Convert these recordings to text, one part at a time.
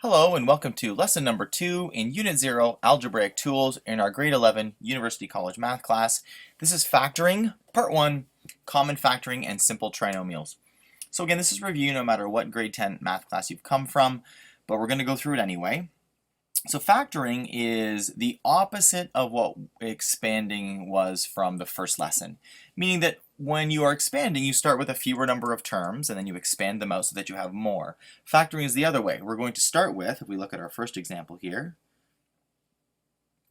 Hello and welcome to lesson number 2 in Unit 0 Algebraic Tools in our grade 11 University College Math class. This is factoring, part 1, common factoring and simple trinomials. So again, this is review no matter what grade 10 math class you've come from, but we're going to go through it anyway. So factoring is the opposite of what expanding was from the first lesson, meaning that when you are expanding, you start with a fewer number of terms and then you expand them out so that you have more. Factoring is the other way. We're going to start with, if we look at our first example here,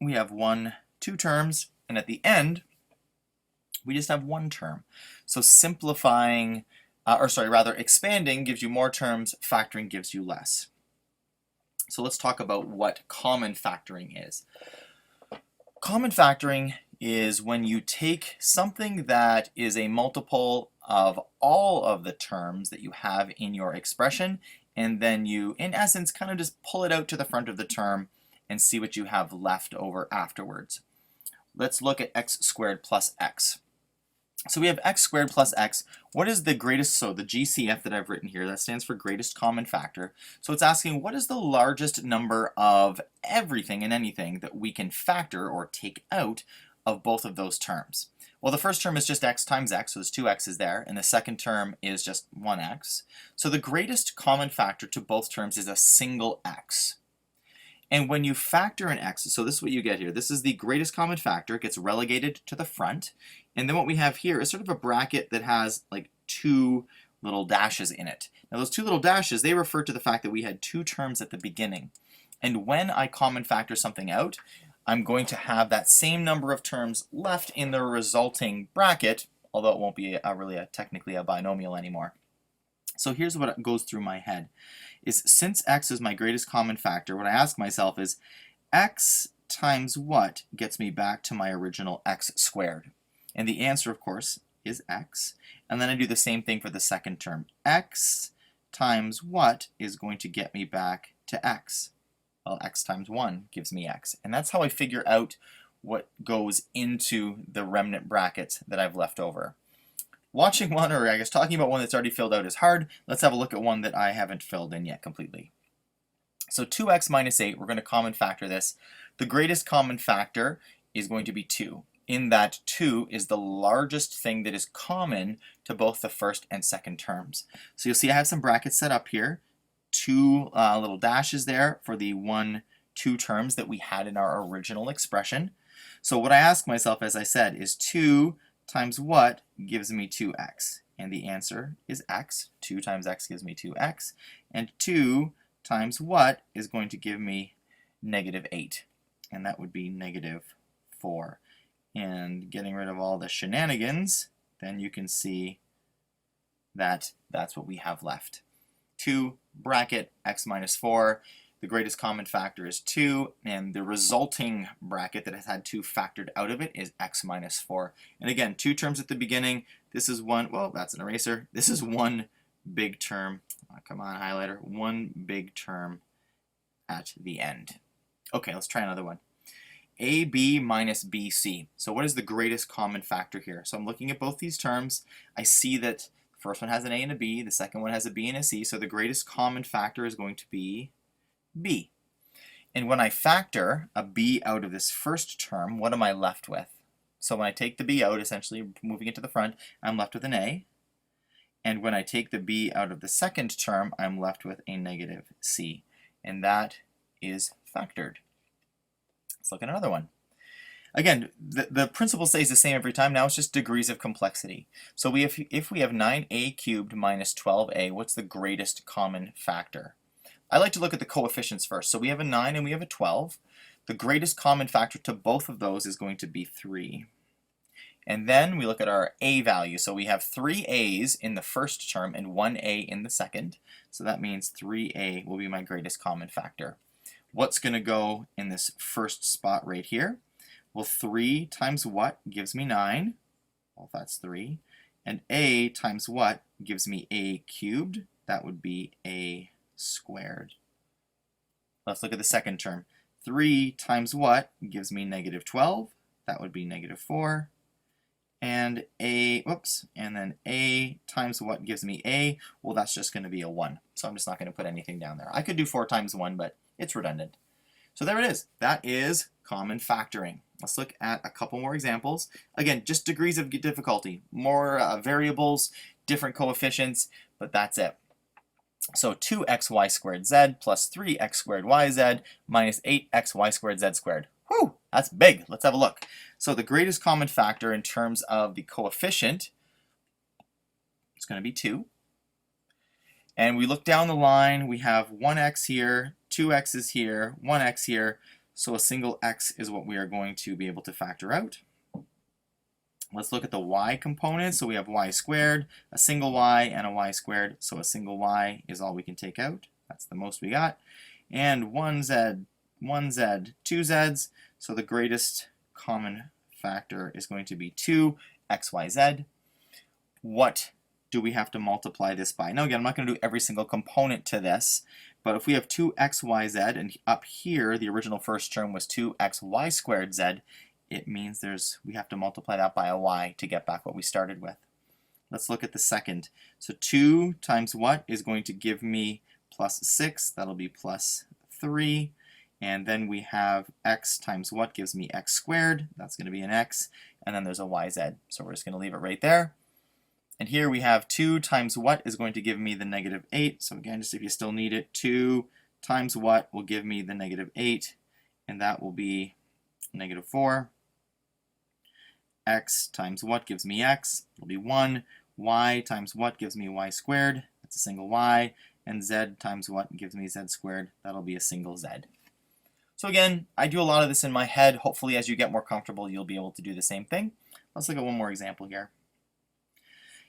we have two terms, and at the end, we just have one term. So simplifying, expanding gives you more terms, factoring gives you less. So let's talk about what common factoring is. Common factoring is when you take something that is a multiple of all of the terms that you have in your expression, and then you, in essence, kind of just pull it out to the front of the term and see what you have left over afterwards. Let's look at x squared plus x. So we have x squared plus x. What is the greatest, so the GCF that I've written here, that stands for greatest common factor. So it's asking what is the largest number of everything and anything that we can factor or take out of both of those terms. Well, the first term is just x times x, so there's two x's there, and the second term is just 1x. So the greatest common factor to both terms is a single x. And when you factor an x, so this is what you get here. This is the greatest common factor. It gets relegated to the front. And then what we have here is sort of a bracket that has like two little dashes in it. Now those two little dashes, they refer to the fact that we had two terms at the beginning. And when I common factor something out, I'm going to have that same number of terms left in the resulting bracket, although it won't be technically a binomial anymore. So here's what goes through my head. Since x is my greatest common factor, what I ask myself is, x times what gets me back to my original x squared? And the answer, of course, is x. And then I do the same thing for the second term. X times what is going to get me back to x? Well, x times 1 gives me x. And that's how I figure out what goes into the remnant brackets that I've left over. Watching one, or I guess talking about one that's already filled out is hard. Let's have a look at one that I haven't filled in yet completely. So 2x minus 8, we're going to common factor this. The greatest common factor is going to be 2, in that 2 is the largest thing that is common to both the first and second terms. So you'll see I have some brackets set up here, two little dashes there for the 1, 2 terms that we had in our original expression. So what I ask myself, as I said, is 2 times what gives me 2x? And the answer is x. 2 times x gives me 2x. And 2 times what is going to give me negative 8? And that would be negative 4. And getting rid of all the shenanigans, then you can see that that's what we have left. 2 bracket x minus 4. The greatest common factor is 2, and the resulting bracket that has had 2 factored out of it is x minus 4. And again, 2 terms at the beginning. This is one, well, that's an eraser. This is one big term. Oh, come on, highlighter. One big term at the end. Okay, let's try another one. AB minus BC. So what is the greatest common factor here? So I'm looking at both these terms. I see that the first one has an A and a B. The second one has a B and a C. So the greatest common factor is going to be b. And when I factor a b out of this first term, what am I left with? So when I take the b out, essentially moving it to the front, I'm left with an a. And when I take the b out of the second term, I'm left with a negative c. And that is factored. Let's look at another one. Again, the principle stays the same every time. Now it's just degrees of complexity. So if we have 9a cubed minus 12a, what's the greatest common factor? I like to look at the coefficients first. So we have a 9 and we have a 12. The greatest common factor to both of those is going to be 3. And then we look at our a value. So we have 3 a's in the first term and 1 a in the second. So that means 3a will be my greatest common factor. What's going to go in this first spot right here? Well, 3 times what gives me 9? Well, that's 3. And a times what gives me a cubed? That would be a squared. Let's look at the second term. 3 times what gives me negative 12? That would be negative 4. and and then a times what gives me a? Well, that's just going to be a 1. So I'm just not going to put anything down there. I could do 4 times 1, but it's redundant. So there it is. That is common factoring. Let's look at a couple more examples. Again, just degrees of difficulty. More variables, different coefficients, but that's it. So 2xy squared z plus 3x squared yz minus 8xy squared z squared. Whew, that's big. Let's have a look. So the greatest common factor in terms of the coefficient is going to be 2. And we look down the line, we have 1x here, 2x's here, 1x here, so a single x is what we are going to be able to factor out. Let's look at the y component. So we have y squared, a single y, and a y squared, so a single y is all we can take out. That's the most we got. And 1z, 1z, 2z's, so the greatest common factor is going to be 2xyz. What do we have to multiply this by? Now again, I'm not going to do every single component to this, but if we have 2xyz, and up here the original first term was 2xy squared z, it means we have to multiply that by a y to get back what we started with. Let's look at the second. So 2 times what is going to give me plus 6, that'll be plus 3, and then we have x times what gives me x squared, that's going to be an x, and then there's a yz, so we're just going to leave it right there. And here we have 2 times what is going to give me the negative 8. So again, just if you still need it, 2 times what will give me the negative 8, and that will be negative 4. X times what gives me x, will be 1. Y times what gives me y squared, that's a single y. And z times what gives me z squared, that'll be a single z. So again, I do a lot of this in my head. Hopefully as you get more comfortable, you'll be able to do the same thing. Let's look at one more example here.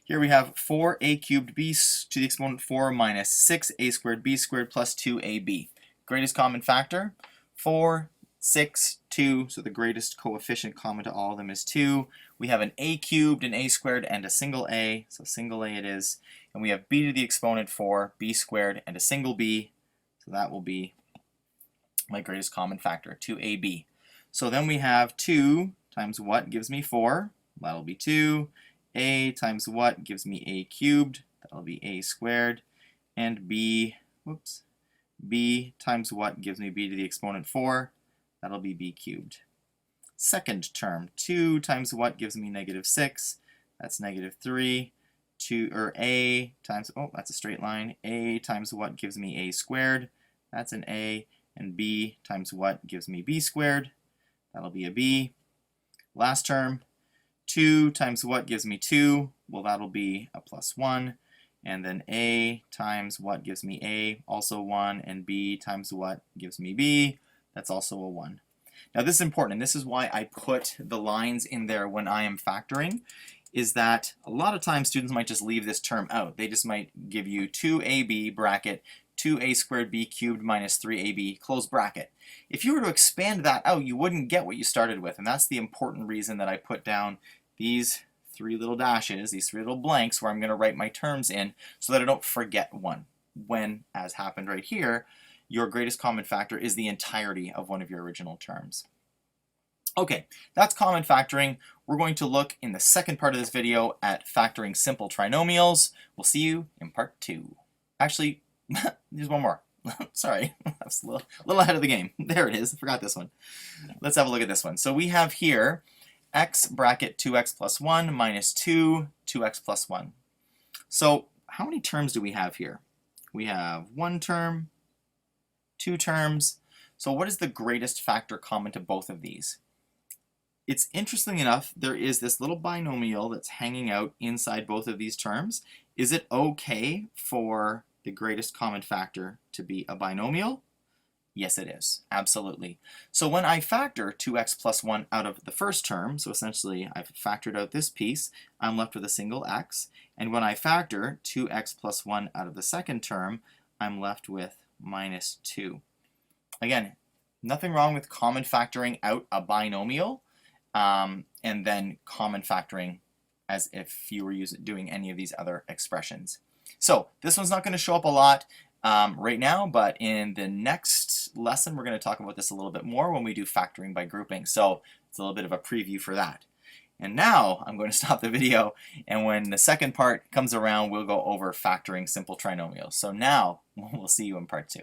Here we have 4a cubed b to the exponent 4 minus 6a squared b squared plus 2ab. Greatest common factor, 4, 6, 2, so the greatest coefficient common to all of them is 2. We have an a cubed, an a squared, and a single a, so single a it is. And we have b to the exponent 4, b squared, and a single b, so that will be my greatest common factor, 2ab. So then we have 2 times what gives me 4, that'll be 2. A times what gives me a cubed, that'll be a squared, and b times what gives me b to the exponent 4, that'll be b cubed. Second term, 2 times what gives me negative 6, that's negative 3, a times, that's a straight line, a times what gives me a squared, that's an a, and b times what gives me b squared, that'll be a b. Last term, 2 times what gives me 2, well that'll be a plus 1, and then a times what gives me a, also 1, and b times what gives me b, that's also a 1. Now this is important, and this is why I put the lines in there when I am factoring, is that a lot of times students might just leave this term out. They just might give you 2ab bracket 2a squared b cubed minus 3ab close bracket. If you were to expand that out, you wouldn't get what you started with, and that's the important reason that I put down these 3 little dashes, these 3 little blanks where I'm going to write my terms in so that I don't forget one. When, as happened right here, your greatest common factor is the entirety of one of your original terms. Okay, that's common factoring. We're going to look in the second part of this video at factoring simple trinomials. We'll see you in part 2. Actually, there's one more. Sorry, I was a little ahead of the game. There it is. I forgot this one. Let's have a look at this one. So we have here x bracket 2x plus 1 minus 2x plus 1. So how many terms do we have here? We have 1 term, 2 terms. So what is the greatest factor common to both of these? It's interesting enough, there is this little binomial that's hanging out inside both of these terms. Is it okay for the greatest common factor to be a binomial? Yes, it is. Absolutely. So when I factor 2x plus 1 out of the first term, so essentially I've factored out this piece, I'm left with a single x. And when I factor 2x plus 1 out of the second term, I'm left with minus 2. Again, nothing wrong with common factoring out a binomial, and then common factoring as if you were doing any of these other expressions. So this one's not going to show up a lot right now, but in the next lesson we're going to talk about this a little bit more when we do factoring by grouping. So it's a little bit of a preview for that. And now I'm going to stop the video, and when the second part comes around, we'll go over factoring simple trinomials. So now we'll see you in part 2.